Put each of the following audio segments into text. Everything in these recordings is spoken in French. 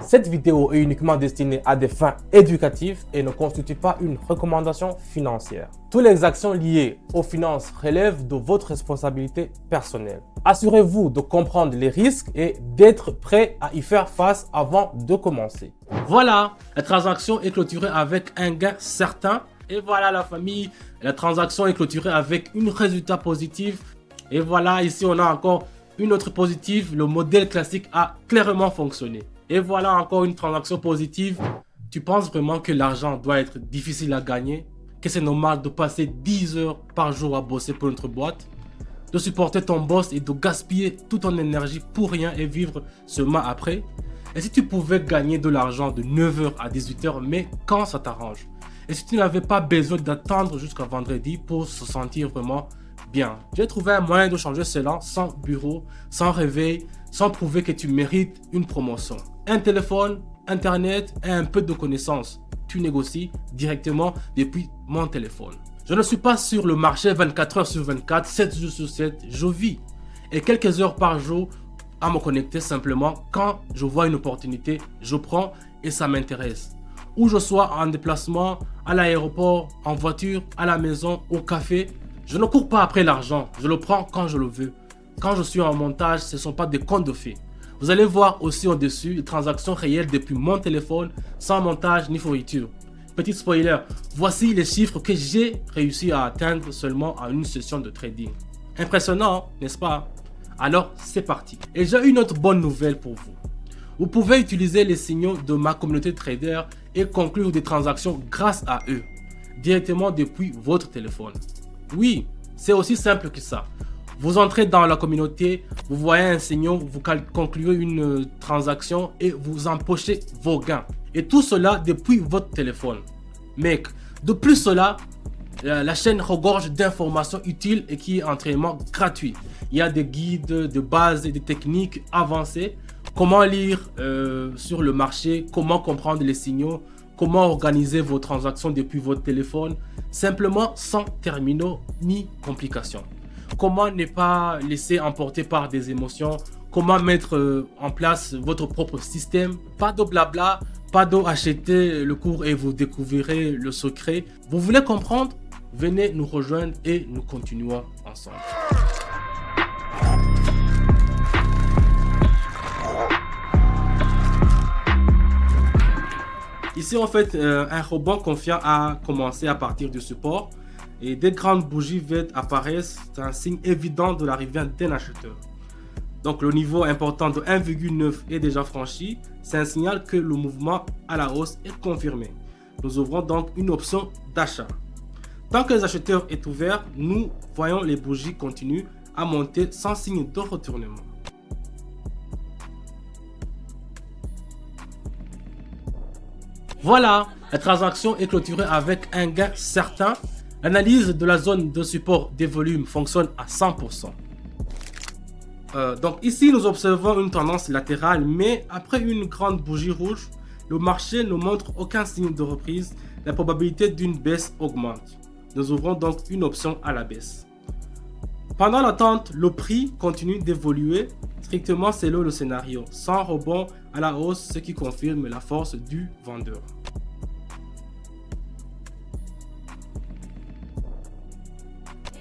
Cette vidéo est uniquement destinée à des fins éducatives et ne constitue pas une recommandation financière. Toutes les actions liées aux finances relèvent de votre responsabilité personnelle. Assurez-vous de comprendre les risques et d'être prêt à y faire face avant de commencer. Voilà, la transaction est clôturée avec un gain certain. Et voilà la famille, la transaction est clôturée avec un résultat positif. Et voilà, ici on a encore une autre positive. Le modèle classique a clairement fonctionné. Et voilà encore une transaction positive. Tu penses vraiment que l'argent doit être difficile à gagner? Que c'est normal de passer 10 heures par jour à bosser pour notre boîte? De supporter ton boss et de gaspiller toute ton énergie pour rien et vivre seulement après? Et si tu pouvais gagner de l'argent de 9 h à 18 h, mais quand ça t'arrange? Et si tu n'avais pas besoin d'attendre jusqu'à vendredi pour se sentir vraiment bien? J'ai trouvé un moyen de changer cela sans bureau, sans réveil, sans prouver que tu mérites une promotion. Un téléphone, internet et un peu de connaissances. Tu négocies directement depuis mon téléphone. Je ne suis pas sur le marché 24 heures sur 24, 7 jours sur 7. Je vis et quelques heures par jour à me connecter simplement quand je vois une opportunité, je prends et ça m'intéresse. Où je sois en déplacement, à l'aéroport, en voiture, à la maison, au café, je ne cours pas après l'argent, je le prends quand je le veux. Quand je suis en montage, ce ne sont pas des contes de fées. Vous allez voir aussi au-dessus les transactions réelles depuis mon téléphone, sans montage ni fourniture. Petit spoiler, voici les chiffres que j'ai réussi à atteindre seulement en une session de trading. Impressionnant, n'est-ce pas? Alors, c'est parti. Et j'ai une autre bonne nouvelle pour vous. Vous pouvez utiliser les signaux de ma communauté de traders et conclure des transactions grâce à eux, directement depuis votre téléphone. Oui, c'est aussi simple que ça. Vous entrez dans la communauté, vous voyez un signal, vous concluez une transaction et vous empochez vos gains. Et tout cela depuis votre téléphone. Mec, de plus cela, la chaîne regorge d'informations utiles et qui est entièrement gratuit. Il y a des guides de base et des techniques avancées. Comment lire sur le marché, comment comprendre les signaux, comment organiser vos transactions depuis votre téléphone, simplement sans terminaux ni complications. Comment ne pas laisser emporter par des émotions, comment mettre en place votre propre système. Pas de blabla, pas d'acheter le cours et vous découvrirez le secret. Vous voulez comprendre? Venez nous rejoindre et nous continuons ensemble. Ici, en fait, un rebond confiant a commencé à partir du support et des grandes bougies vertes apparaissent. C'est un signe évident de l'arrivée d'un acheteur. Donc, le niveau important de 1,9 est déjà franchi. C'est un signal que le mouvement à la hausse est confirmé. Nous ouvrons donc une option d'achat. Tant que les acheteurs est ouvert, nous voyons les bougies continuer à monter sans signe de retournement. Voilà, la transaction est clôturée avec un gain certain. L'analyse de la zone de support des volumes fonctionne à 100%. Donc ici, nous observons une tendance latérale, mais après une grande bougie rouge, le marché ne montre aucun signe de reprise. La probabilité d'une baisse augmente. Nous ouvrons donc une option à la baisse. Pendant l'attente, le prix continue d'évoluer strictement selon le scénario, sans rebond à la hausse, ce qui confirme la force du vendeur.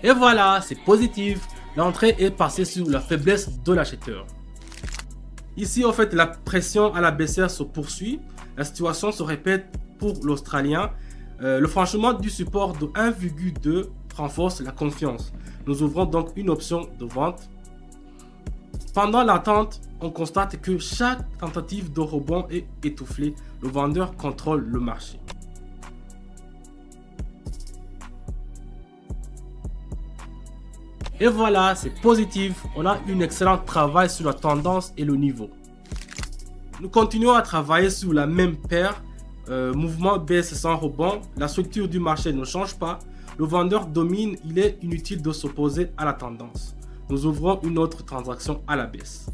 Et voilà, c'est positif. L'entrée est passée sur la faiblesse de l'acheteur. Ici, en fait, la pression à la baissière se poursuit. La situation se répète pour l'Australien. Le franchissement du support de 1,2 renforce la confiance. Nous ouvrons donc une option de vente. Pendant l'attente, on constate que chaque tentative de rebond est étouffée. Le vendeur contrôle le marché. Et voilà, c'est positif. On a un excellent travail sur la tendance et le niveau. Nous continuons à travailler sur la même paire. Mouvement baisse sans rebond. La structure du marché ne change pas. Le vendeur domine. Il est inutile de s'opposer à la tendance. Nous ouvrons une autre transaction à la baisse.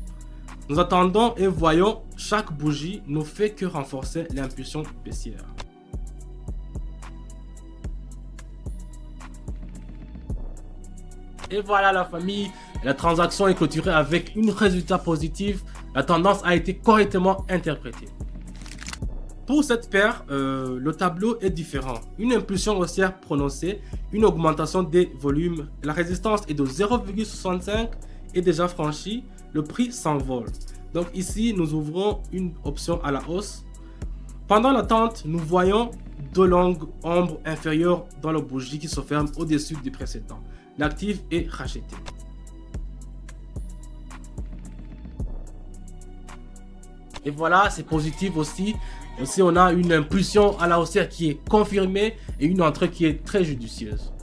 Nous attendons et voyons chaque bougie ne fait que renforcer l'impulsion baissière. Et voilà la famille, La transaction est clôturée avec un résultat positif. La tendance a été correctement interprétée. Pour cette paire, le tableau est différent. Une impulsion haussière prononcée, une augmentation des volumes. La résistance est de 0,65 est déjà franchie. Le prix s'envole. Donc ici, nous ouvrons une option à la hausse. Pendant l'attente, nous voyons deux longues ombres inférieures dans le bougie qui se ferment au-dessus du précédent. L'actif est racheté. Et voilà, c'est positif aussi. Aussi, on a une impulsion à la haussière qui est confirmée et une entrée qui est très judicieuse.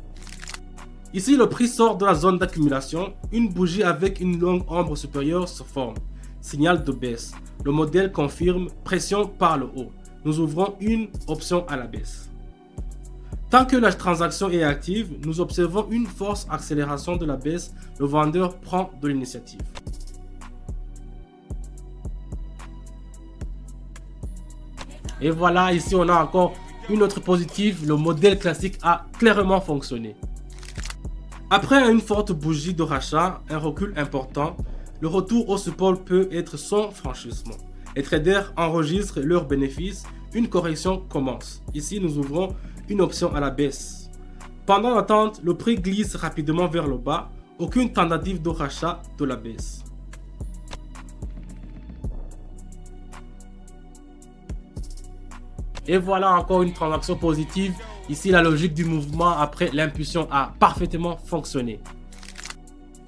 Ici, le prix sort de la zone d'accumulation. Une bougie avec une longue ombre supérieure se forme. Signal de baisse. Le modèle confirme pression par le haut. Nous ouvrons une option à la baisse. Tant que la transaction est active, nous observons une forte accélération de la baisse. Le vendeur prend de l'initiative. Et voilà, ici on a encore une autre positive. Le modèle classique a clairement fonctionné. Après une forte bougie de rachat, un recul important, le retour au support peut être sans franchissement. Les traders enregistrent leurs bénéfices, une correction commence. Ici, nous ouvrons une option à la baisse. Pendant l'attente, le prix glisse rapidement vers le bas, aucune tentative de rachat de la baisse. Et voilà encore une transaction positive. Ici, la logique du mouvement après l'impulsion a parfaitement fonctionné.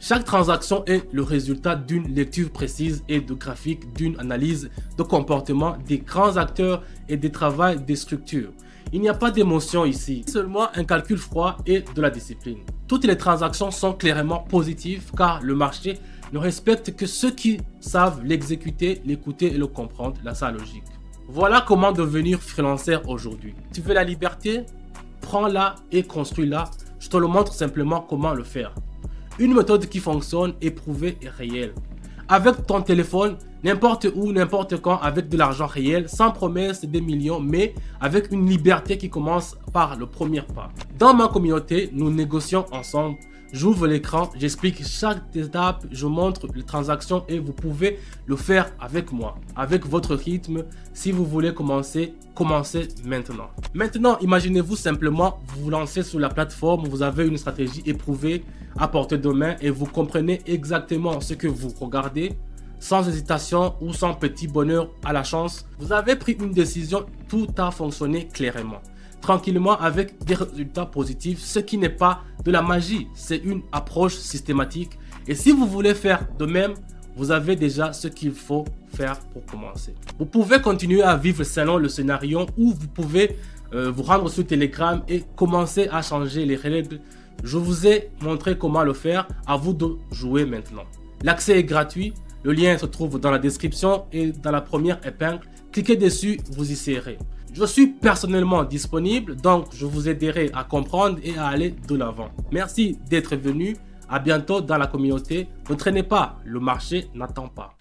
Chaque transaction est le résultat d'une lecture précise et de graphique, d'une analyse de comportement des grands acteurs et des travaux des structures. Il n'y a pas d'émotion ici, seulement un calcul froid et de la discipline. Toutes les transactions sont clairement positives car le marché ne respecte que ceux qui savent l'exécuter, l'écouter et le comprendre, sa logique. Voilà comment devenir freelancer aujourd'hui. Tu veux la liberté? Prends-la et construis-la. Je te le montre simplement comment le faire. Une méthode qui fonctionne, éprouvée et réelle. Avec ton téléphone, n'importe où, n'importe quand, avec de l'argent réel, sans promesse des millions, mais avec une liberté qui commence par le premier pas. Dans ma communauté, nous négocions ensemble. J'ouvre l'écran, j'explique chaque étape, je montre les transactions et vous pouvez le faire avec moi, avec votre rythme. Si vous voulez commencer, commencez maintenant. Maintenant, imaginez-vous simplement vous lancer sur la plateforme, vous avez une stratégie éprouvée à portée de main et vous comprenez exactement ce que vous regardez, sans hésitation ou sans petit bonheur à la chance. Vous avez pris une décision, tout a fonctionné clairement. Tranquillement avec des résultats positifs, ce qui n'est pas de la magie, c'est une approche systématique. Et si vous voulez faire de même, vous avez déjà ce qu'il faut faire pour commencer. Vous pouvez continuer à vivre selon le scénario ou vous pouvez vous rendre sur Telegram et commencer à changer les règles. Je vous ai montré comment le faire, à vous de jouer maintenant. L'accès est gratuit, le lien se trouve dans la description et dans la première épingle. Cliquez dessus, vous y serez. Je suis personnellement disponible, donc je vous aiderai à comprendre et à aller de l'avant. Merci d'être venu. À bientôt dans la communauté. Ne traînez pas, le marché n'attend pas.